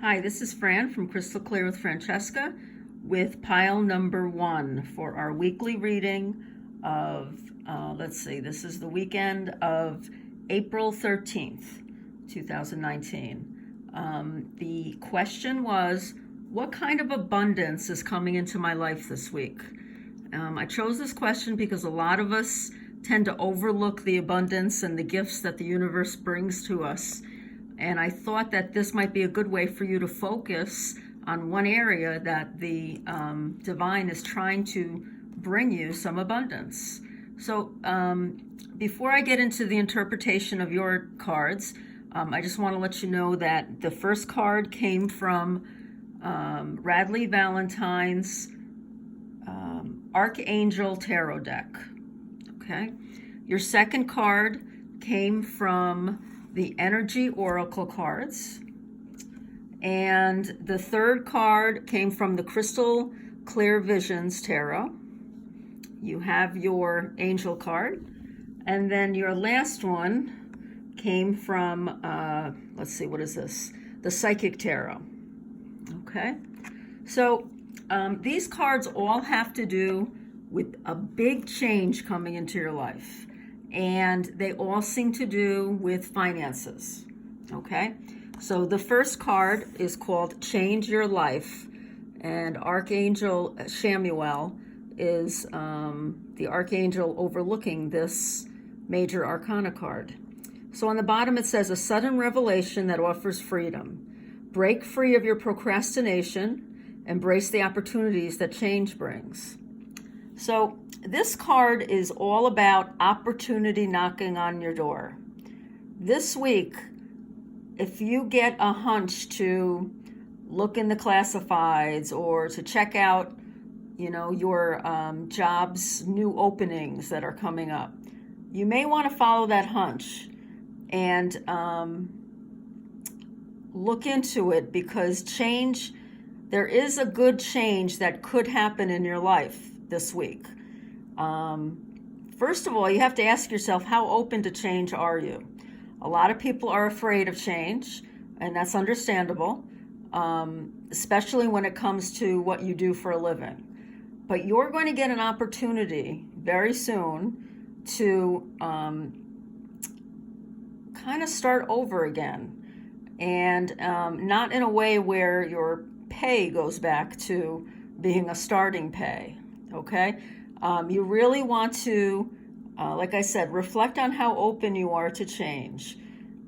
Hi, this is Fran from Crystal Clear with Francesca with pile number 1 for our weekly reading of, this is the weekend of April 13th, 2019. The question was, what kind of abundance is coming into my life this week? I chose this question because a lot of us tend to overlook the abundance and the gifts that the universe brings to us. And I thought that this might be a good way for you to focus on one area that the divine is trying to bring you some abundance. So before I get into the interpretation of your cards, I just want to let you know that the first card came from Radley Valentine's Archangel Tarot deck. Okay. Your second card came from the Energy Oracle cards. And the third card came from the Crystal Clear Visions Tarot. You have your Angel card. And then your last one came from, what is this? The Psychic Tarot. Okay? So these cards all have to do with a big change coming into your life. And they all seem to do with finances, okay? So the first card is called Change Your Life, and Archangel Shamuel is the archangel overlooking this major arcana card. So on the bottom it says, a sudden revelation that offers freedom. Break free of your procrastination, embrace the opportunities that change brings. So this card is all about opportunity knocking on your door. This week, if you get a hunch to look in the classifieds or to check out, your jobs, new openings that are coming up, you may want to follow that hunch and look into it, because there is a good change that could happen in your life this week. First of all, you have to ask yourself, how open to change are you? A lot of people are afraid of change, and that's understandable, especially when it comes to what you do for a living. But you're going to get an opportunity very soon to kind of start over again, and not in a way where your pay goes back to being a starting pay. Okay, you really want to, like I said, reflect on how open you are to change,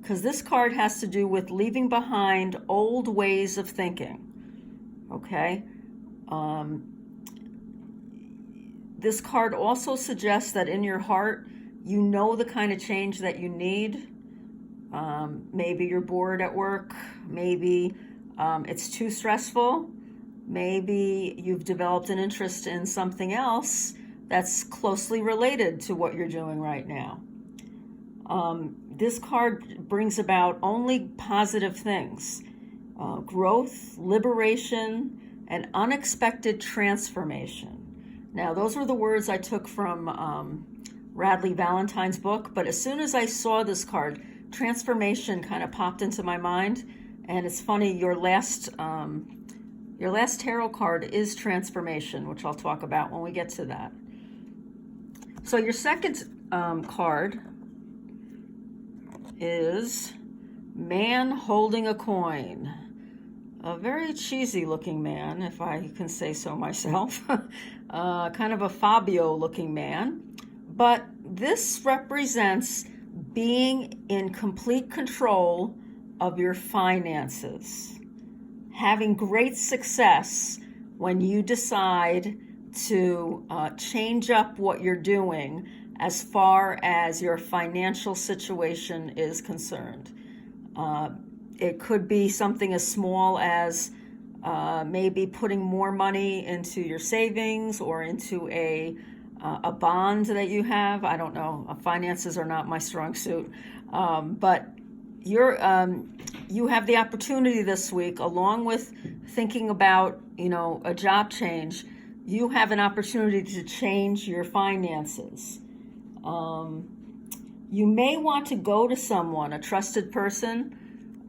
because this card has to do with leaving behind old ways of thinking. Okay, this card also suggests that in your heart, you know the kind of change that you need. Maybe you're bored at work. Maybe it's too stressful. Maybe you've developed an interest in something else that's closely related to what you're doing right now. This card brings about only positive things. Growth, liberation, and unexpected transformation. Now, those were the words I took from Radley Valentine's book, but as soon as I saw this card, transformation kind of popped into my mind. And it's funny, your last tarot card is transformation, which I'll talk about when we get to that. So your second card is Man Holding a Coin. A very cheesy looking man, if I can say so myself. Kind of a Fabio looking man. But this represents being in complete control of your finances. Having great success when you decide to change up what you're doing as far as your financial situation is concerned. It could be something as small as maybe putting more money into your savings or into a bond that you have. I don't know. Finances are not my strong suit, but you have the opportunity this week, along with thinking about, a job change. You have an opportunity to change your finances. You may want to go to someone, a trusted person,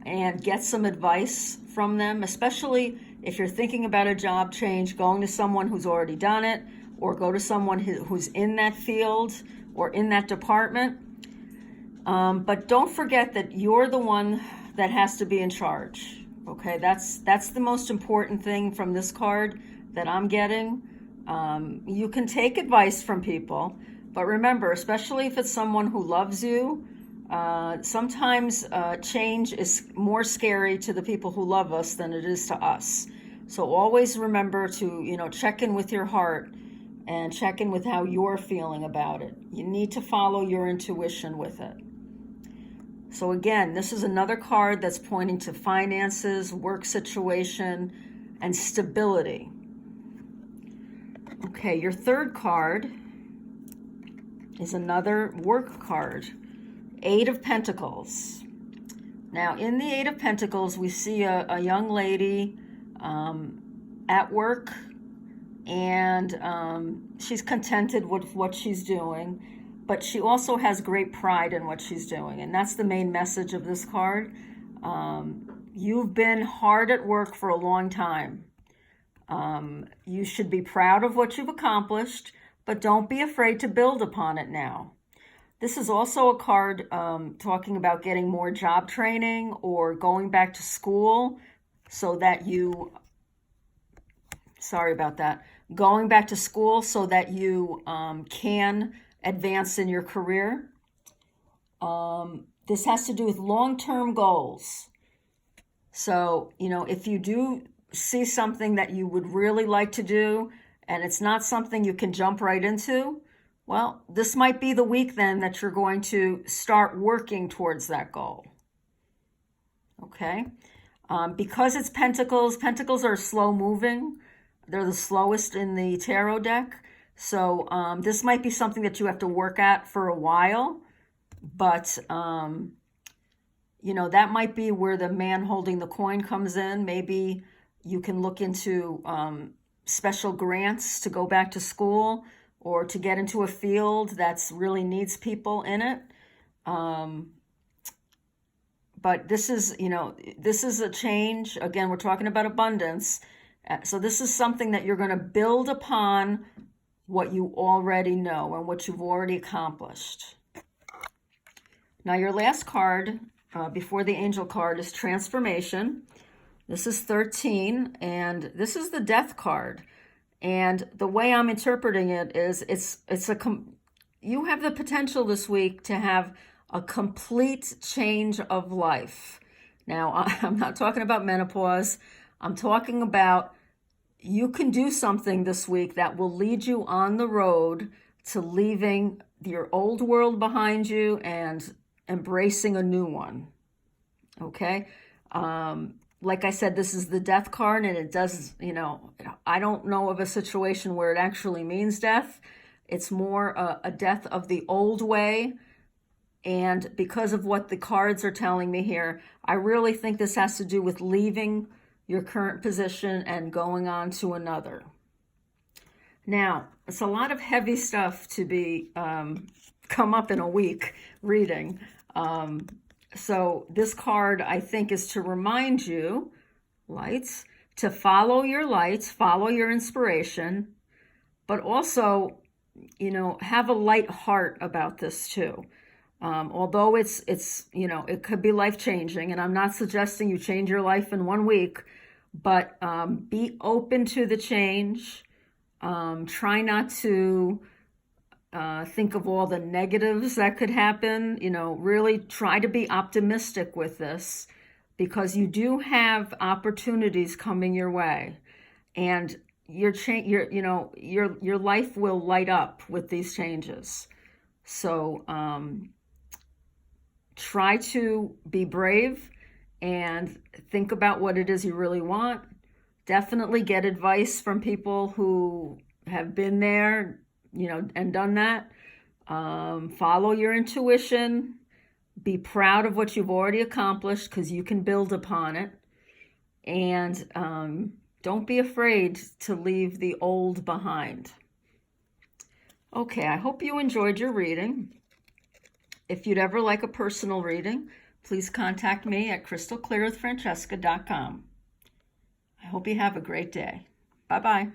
and get some advice from them, especially if you're thinking about a job change, going to someone who's already done it, or go to someone who's in that field or in that department. But don't forget that you're the one that has to be in charge. Okay, that's the most important thing from this card that I'm getting. You can take advice from people, but remember, especially if it's someone who loves you, sometimes change is more scary to the people who love us than it is to us. So always remember to, check in with your heart and check in with how you're feeling about it. You need to follow your intuition with it. So again, this is another card that's pointing to finances, work situation, and stability. Okay, your third card is another work card, Eight of Pentacles. Now, in the Eight of Pentacles, we see a young lady at work, and she's contented with what she's doing, but she also has great pride in what she's doing, and that's the main message of this card. You've been hard at work for a long time. You should be proud of what you've accomplished, but don't be afraid to build upon it now. This is also a card talking about getting more job training or going back to school so that you, going back to school so that you can advance in your career. This has to do with long-term goals. So, if you do see something that you would really like to do and it's not something you can jump right into, well, this might be the week then that you're going to start working towards that goal. Okay? Because it's Pentacles, Pentacles are slow moving. They're the slowest in the tarot deck. So this might be something that you have to work at for a while. But, that might be where the man holding the coin comes in. Maybe you can look into special grants to go back to school or to get into a field that's really needs people in it. But this is a change. Again, we're talking about abundance. So this is something that you're going to build upon what you already know and what you've already accomplished. Now, your last card before the angel card is transformation. This is 13, and this is the death card. And the way I'm interpreting it is you have the potential this week to have a complete change of life. Now, I'm not talking about menopause. I'm talking about you can do something this week that will lead you on the road to leaving your old world behind you and embracing a new one. Okay? Like I said, this is the death card, and it does, I don't know of a situation where it actually means death. It's more a death of the old way. And because of what the cards are telling me here, I really think this has to do with leaving your current position and going on to another. Now, it's a lot of heavy stuff to be come up in a week reading. So this card, I think, is to remind you, lights, to follow your lights, follow your inspiration, but also, have a light heart about this too. Although it's it could be life-changing, and I'm not suggesting you change your life in 1 week, but be open to the change. Try not to think of all the negatives that could happen. Really try to be optimistic with this, because you do have opportunities coming your way, and your life will light up with these changes. So try to be brave and think about what it is you really want. Definitely get advice from people who have been there, and done that. Follow your intuition. Be proud of what you've already accomplished, because you can build upon it. And don't be afraid to leave the old behind. Okay, I hope you enjoyed your reading. If you'd ever like a personal reading, please contact me at crystalclearwithfrancesca.com. I hope you have a great day. Bye-bye.